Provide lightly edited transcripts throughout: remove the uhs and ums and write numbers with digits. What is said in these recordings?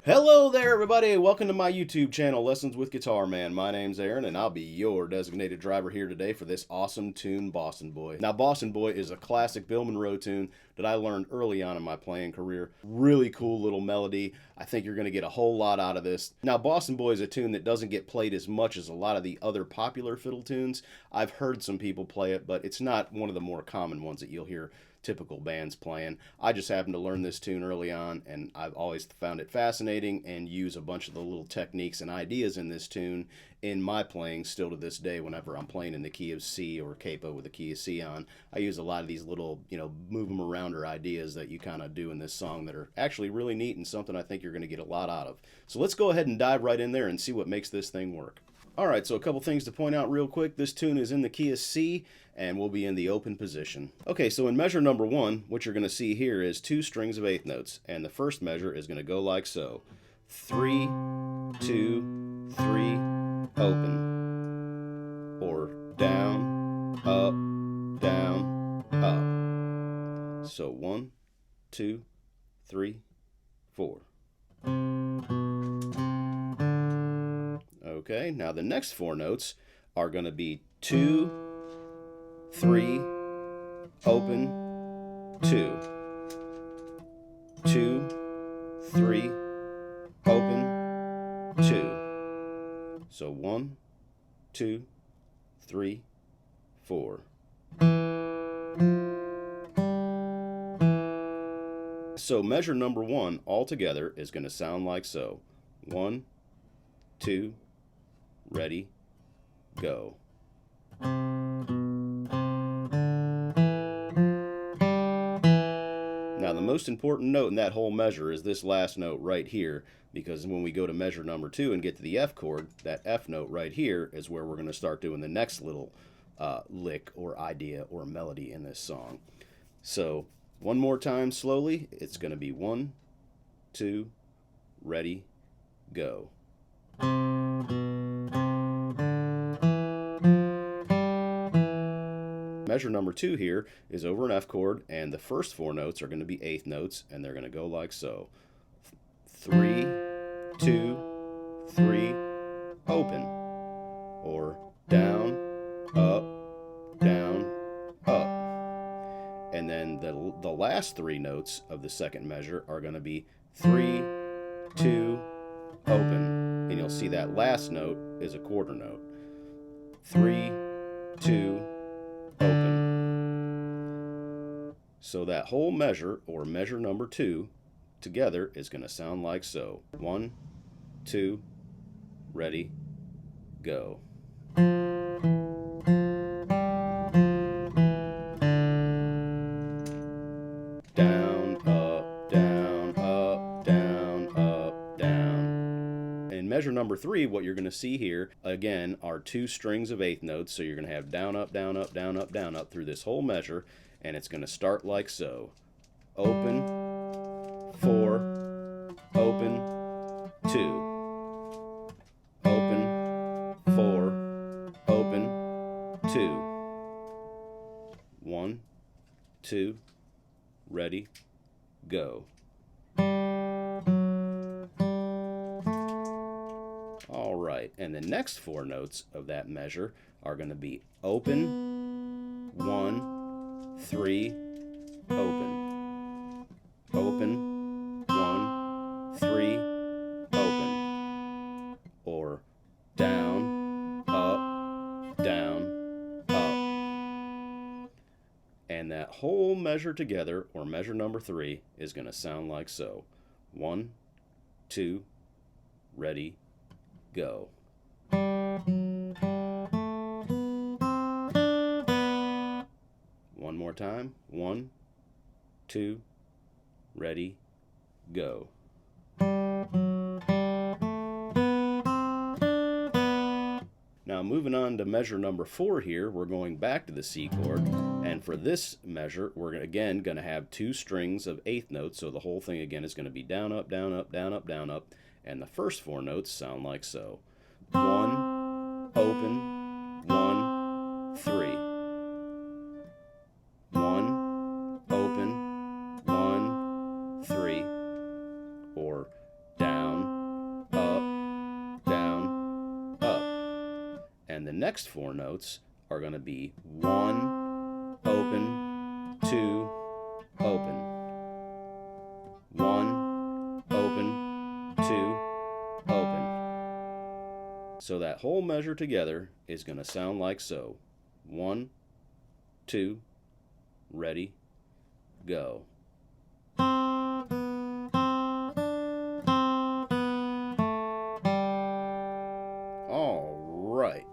Hello there, everybody. Welcome to my YouTube channel, Lessons with Guitar Man. My name's Aaron, and I'll be your designated driver here today for this awesome tune, Boston Boy. Now, Boston Boy is a classic Bill Monroe tune that I learned early on in my playing career. Really cool little melody. I think you're going to get a whole lot out of this. Now, Boston Boy is a tune that doesn't get played as much as a lot of the other popular fiddle tunes. I've heard some people play it, but it's not one of the more common ones that you'll hear typical bands playing. I just happened to learn this tune early on, and I've always found it fascinating and use a bunch of the little techniques and ideas in this tune in my playing still to this day. Whenever I'm playing in the key of C or capo with the key of C on, I use a lot of these little, move them around or ideas that you kind of do in this song that are actually really neat and something I think you're going to get a lot out of. So let's go ahead and dive right in there and see what makes this thing work. Alright, so a couple things to point out real quick. This tune is in the key of C, and we'll be in the open position. Okay, so in measure number 1, what you're going to see here is 2 strings of 8th notes, and the first measure is going to go like so. 3, 2, 3, open. Or down, up, down, up. So 1, 2, 3, 4. Okay, now the next 4 notes are going to be 2, 3, open, 2. 2, 3, open, 2. So 1, 2, 3, 4. So measure number 1 altogether is going to sound like so. 1, 2, ready, go. Now the most important note in that whole measure is this last note right here, because when we go to measure number 2 and get to the F chord, that F note right here is where we're going to start doing the next little lick or idea or melody in this song. So one more time slowly, it's going to be 1, 2, ready, go. Measure number 2 here is over an F chord, and the first 4 notes are going to be 8th notes, and they're going to go like so. 3, 2, 3, open. Or down, up, down, up. And then the last 3 notes of the second measure are going to be 3, 2, open. And you'll see that last note is a quarter note. 3, 2, open. So that whole measure, or measure number 2, together is going to sound like so. 1, 2, ready, go. Down, up, down, up, down, up, down. In measure number 3, what you're going to see here, again, are 2 strings of 8th notes. So you're going to have down, up, down, up, down, up, down, up through this whole measure. And it's going to start like so. Open, 4, open, 2. Open, 4, open, 2. 1, 2, ready, go. All right, and the next 4 notes of that measure are going to be open, 1, 3, open. Open, 1, 3, open. Or down, up, down, up. And that whole measure together, or measure number 3, is going to sound like so. 1, 2, ready, go. One more time. 1, 2, ready, go. Now moving on to measure number 4 here, we're going back to the C chord, and for this measure we're again going to have 2 strings of 8th notes, so the whole thing again is going to be down, up, down, up, down, up, down, up, and the first 4 notes sound like so. 1, open, 1, 3. 1, open, 1, 3, or down, up, down, up. And the next 4 notes are going to be 1, open, 2, open. 1, open, 2, open. So that whole measure together is going to sound like so. 1, 2, ready, go. All right.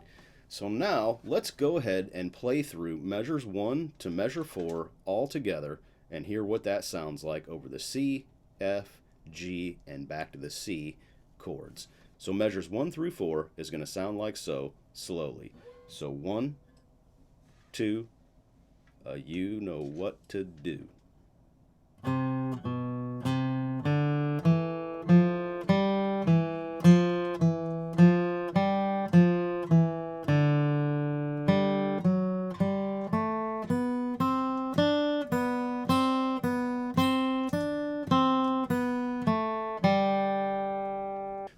So now let's go ahead and play through measures 1 to measure 4 all together and hear what that sounds like over the C, F, G, and back to the C chords. So measures 1 through 4 is going to sound like so, slowly. So 1, 2, you know what to do.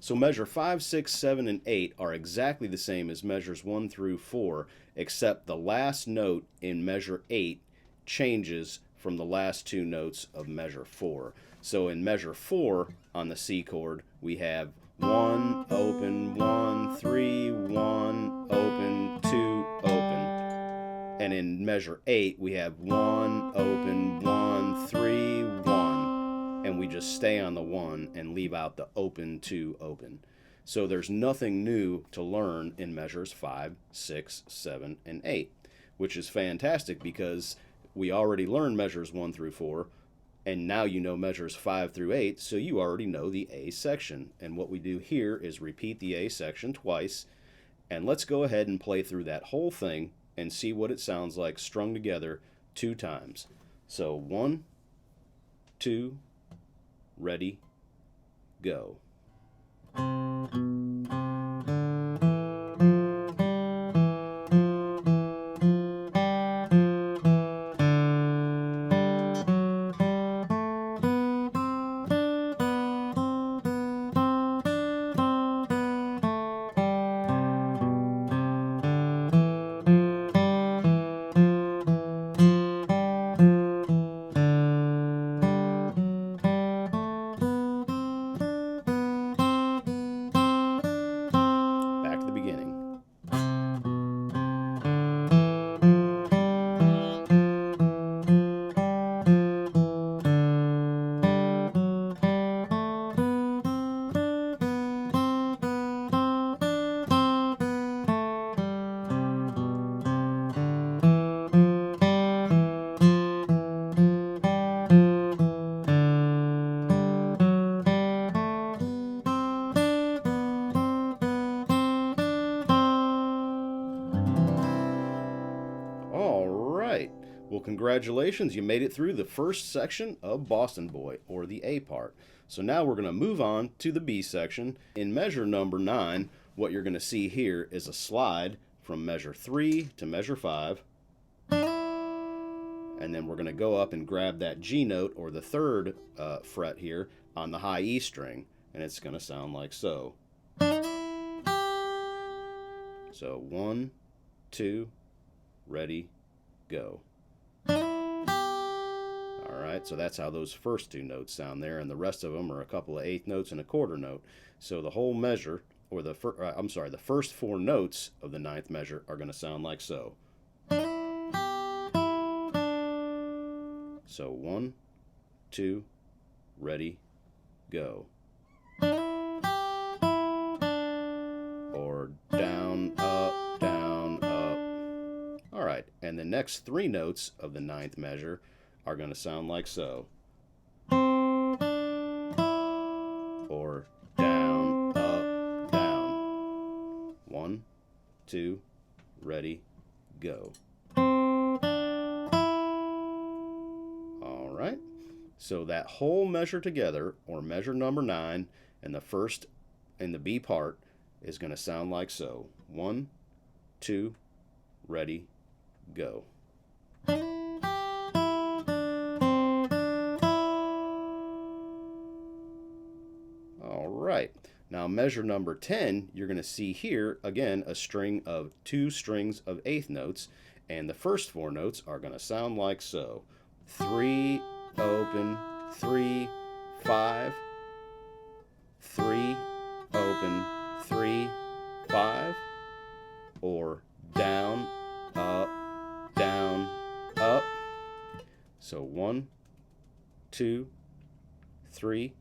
So measure 5, 6, 7, and 8 are exactly the same as measures 1 through 4, except the last note in measure 8 changes from the last 2 notes of measure 4. So in measure 4 on the C chord, we have 1, open, 1, 3, 1, open, 2, open. And in measure 8, we have 1, open, 1, 3, 1. And we just stay on the 1 and leave out the open, 2, open. So there's nothing new to learn in measures 5, 6, 7, and 8, which is fantastic because we already learned measures 1 through 4, and now you know measures 5 through 8, so you already know the A section. And what we do here is repeat the A section twice, and let's go ahead and play through that whole thing and see what it sounds like strung together 2 times. So 1, 2, ready, go. Well, congratulations, you made it through the first section of Boston Boy, or the A part. So now we're going to move on to the B section. In measure number 9, what you're going to see here is a slide from measure 3 to measure 5. And then we're going to go up and grab that G note, or the 3rd fret here, on the high E string. And it's going to sound like so. So 1, 2, ready, go. Alright, so that's how those first 2 notes sound there, and the rest of them are a couple of 8th notes and a quarter note. So the whole measure, or the first 4 notes of the 9th measure are going to sound like so. So 1, 2, ready, go. Or down, up, down, up. Alright, and the next 3 notes of the 9th measure are going to sound like so. Or down, up, down. 1, 2, ready, go. All right. So that whole measure together, or measure number 9, and the first in the B part is going to sound like so. 1, 2, ready, go. All right. Now measure number 10, you're going to see here, again, a string of 2 strings of eighth notes, and the first 4 notes are going to sound like so. 3, open, 3, 5, 3, open, 3, 5, or down, up, up. So 1, 2, 3,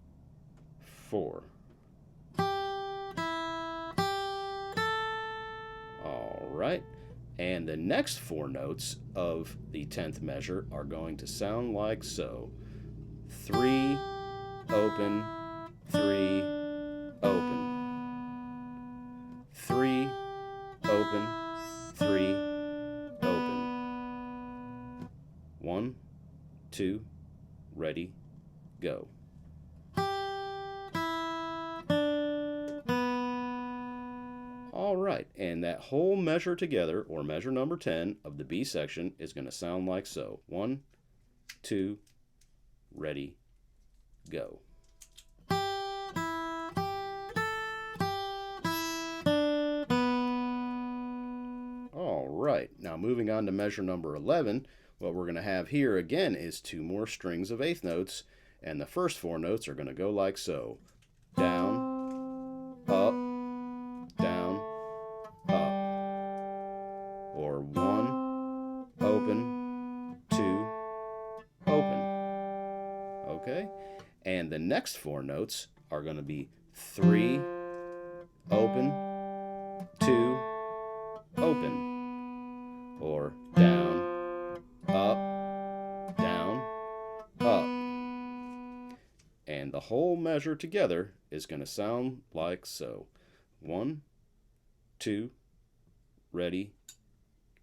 4. All right. And the next 4 notes of the 10th measure are going to sound like so. 3, open, 3, open. 3, open, 3, open. 1, 2, ready, go. All right, and that whole measure together, or measure number 10 of the B section, is going to sound like so. 1, 2, ready, go. All right, now moving on to measure number 11, what we're going to have here again is 2 more strings of eighth notes, and the first 4 notes are going to go like so. Down, up, down, up. Or 1, open, 2, open. Okay? And the next 4 notes are going to be 3, open, 2, open. Or down, up, up. And the whole measure together is going to sound like so. 1, 2, ready,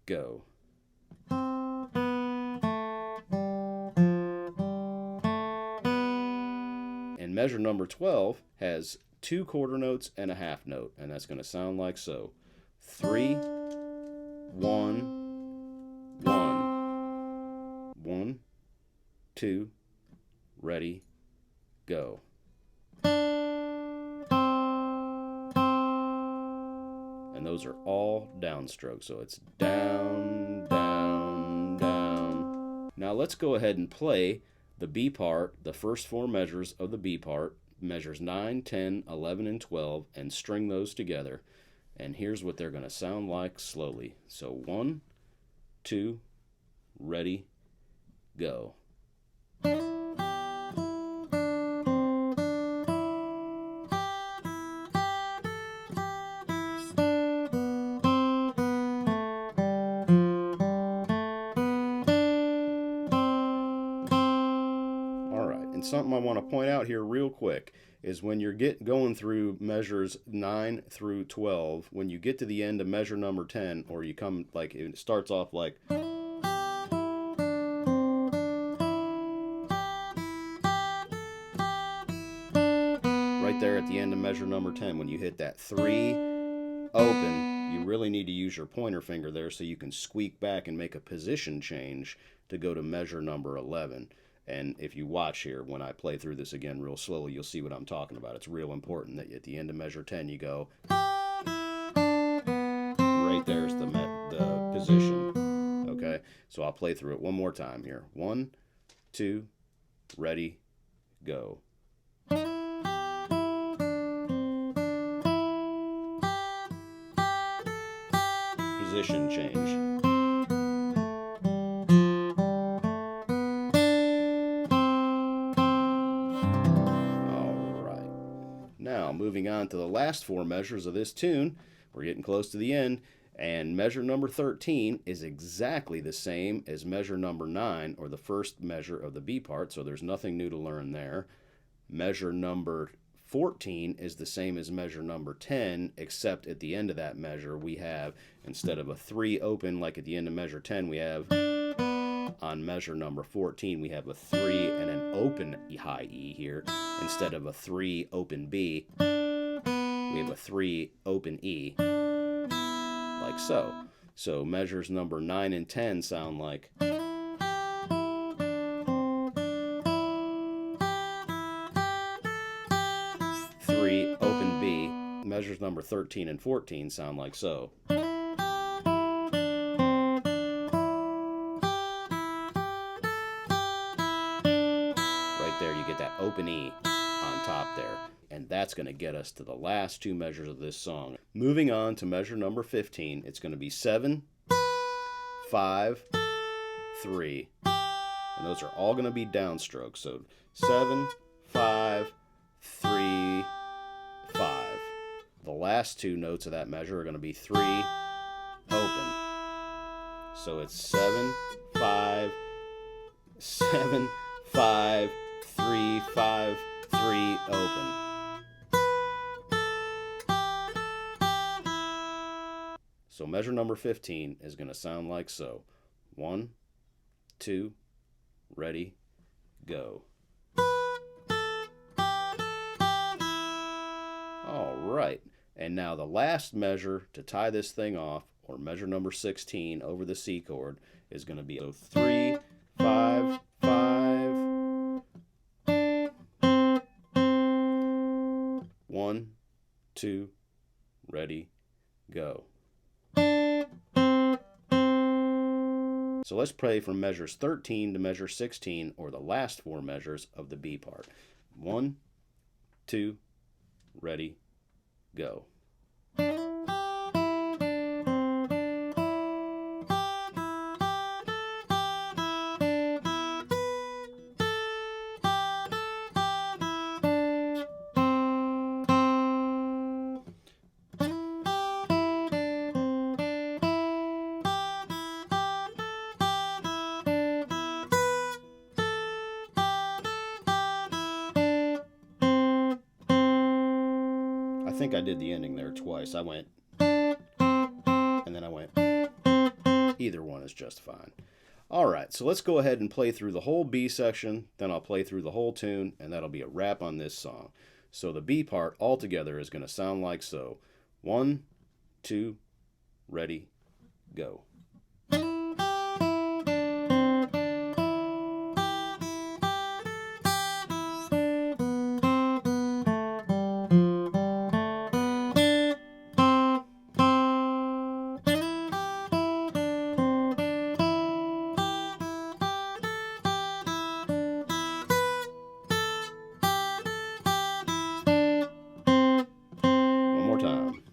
go. And measure number 12 has 2 quarter notes and a half note, and that's going to sound like so. 3, 1, 1. 1, 2, ready, go. And those are all downstrokes, so it's down, down, down. Now let's go ahead and play the B part, the first 4 measures of the B part, measures 9, 10, 11, and 12, and string those together. And here's what they're going to sound like slowly. So 1, 2, ready, go. And something I want to point out here real quick is when you're going through measures 9 through 12, when you get to the end of measure number 10, or you come, like, it starts off like, right there at the end of measure number 10, when you hit that 3, open, you really need to use your pointer finger there so you can squeak back and make a position change to go to measure number 11. And if you watch here, when I play through this again real slowly, you'll see what I'm talking about. It's real important that at the end of measure 10, you go, right there's the position. Okay, so I'll play through it one more time here. 1, 2, ready, go. Position change. Now, moving on to the last 4 measures of this tune, we're getting close to the end, and measure number 13 is exactly the same as measure number 9, or the first measure of the B part, so there's nothing new to learn there. Measure number 14 is the same as measure number 10, except at the end of that measure we have, instead of a 3 open like at the end of measure 10, we have, on measure number 14, we have a 3 and an open high E here. Instead of a 3 open B, we have a 3 open E, like so. So measures number 9 and 10 sound like, 3 open B. Measures number 13 and 14 sound like so. There you get that open E on top there, and that's going to get us to the last 2 measures of this song. Moving on to measure number 15, it's going to be 7, 5, 3, and those are all going to be downstrokes. So 7, 5, 3, 5. The last 2 notes of that measure are going to be 3 open. So it's 7, 5, 7, 5, 3, 5, 3, open. So measure number 15 is going to sound like so. 1, 2, ready, go. All right. And now the last measure to tie this thing off, or measure number 16 over the C chord, is going to be 3, 5, 5. 1, 2, ready, go. So let's play from measures 13 to measure 16, or the last 4 measures of the B part. 1, 2, ready, go. I think I did the ending there twice. I went, and then I went. Either one is just fine. All right, so let's go ahead and play through the whole B section, then I'll play through the whole tune, and that'll be a wrap on this song. So the B part altogether is going to sound like so. 1, 2, ready, go. Time.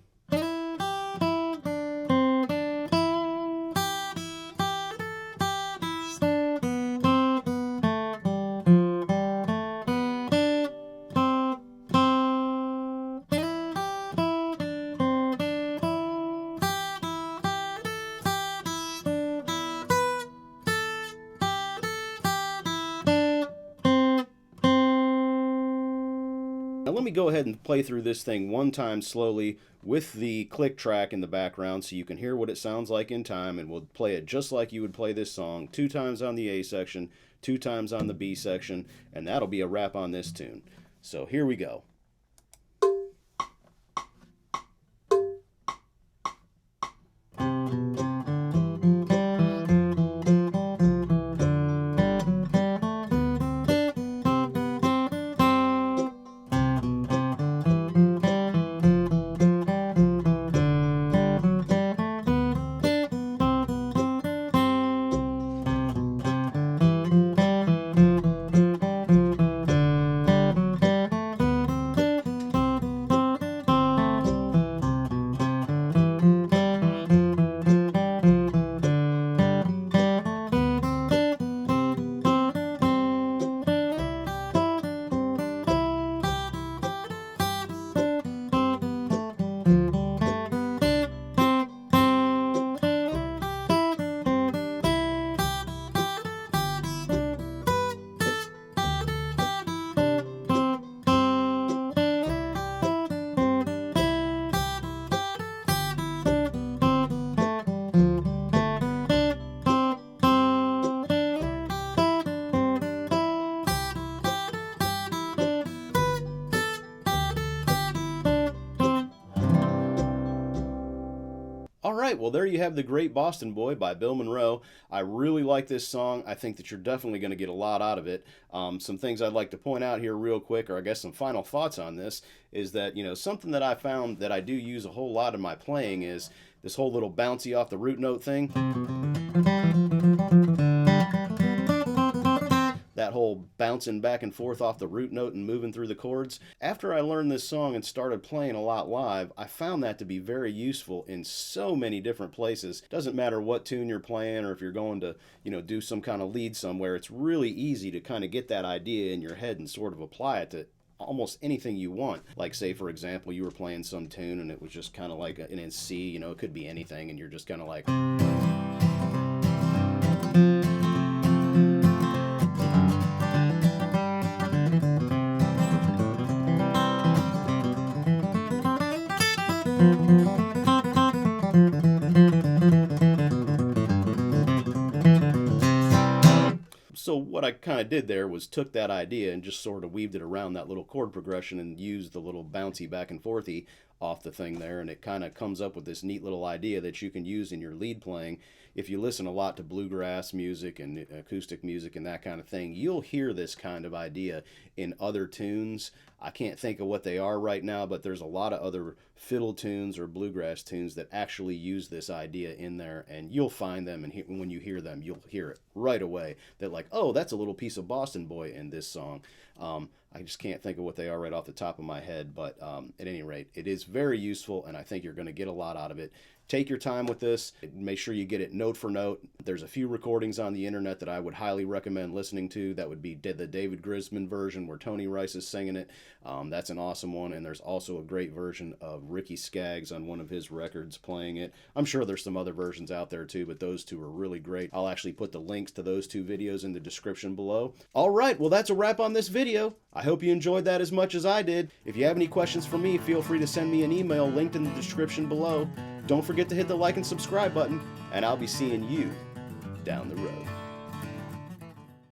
Now let me go ahead and play through this thing one time slowly with the click track in the background so you can hear what it sounds like in time, and we'll play it just like you would play this song, 2 times on the A section, 2 times on the B section, and that'll be a wrap on this tune. So here we go. right, well, there you have The Great Boston Boy by Bill Monroe. I really like this song. I think that you're definitely going to get a lot out of it. Some things I'd like to point out here real quick, or I guess some final thoughts on this, is that, something that I found that I do use a whole lot in my playing is this whole little bouncy off the root note thing. That whole bouncing back and forth off the root note and moving through the chords. After I learned this song and started playing a lot live, I found that to be very useful in so many different places. Doesn't matter what tune you're playing or if you're going to, do some kind of lead somewhere. It's really easy to kind of get that idea in your head and sort of apply it to almost anything you want. Like, say, for example, you were playing some tune and it was just kind of like an in C, it could be anything, and you're just kind of like... So what I kind of did there was took that idea and just sort of weaved it around that little chord progression and used the little bouncy back and forthy off the thing there, and it kind of comes up with this neat little idea that you can use in your lead playing. If you listen a lot to bluegrass music and acoustic music and that kind of thing, you'll hear this kind of idea in other tunes. I can't think of what they are right now, but there's a lot of other fiddle tunes or bluegrass tunes that actually use this idea in there, and you'll find them, and when you hear them, you'll hear it right away. That like, oh, that's a little piece of Boston Boy in this song. I just can't think of what they are right off the top of my head, but at any rate, it is very useful, and I think you're going to get a lot out of it. Take your time with this. Make sure you get it note for note. There's a few recordings on the internet that I would highly recommend listening to. That would be the David Grisman version where Tony Rice is singing it. That's an awesome one. And there's also a great version of Ricky Skaggs on one of his records playing it. I'm sure there's some other versions out there too, but those two are really great. I'll actually put the links to those two videos in the description below. All right, well, that's a wrap on this video. I hope you enjoyed that as much as I did. If you have any questions for me, feel free to send me an email linked in the description below. Don't forget to hit the like and subscribe button, and I'll be seeing you down the road.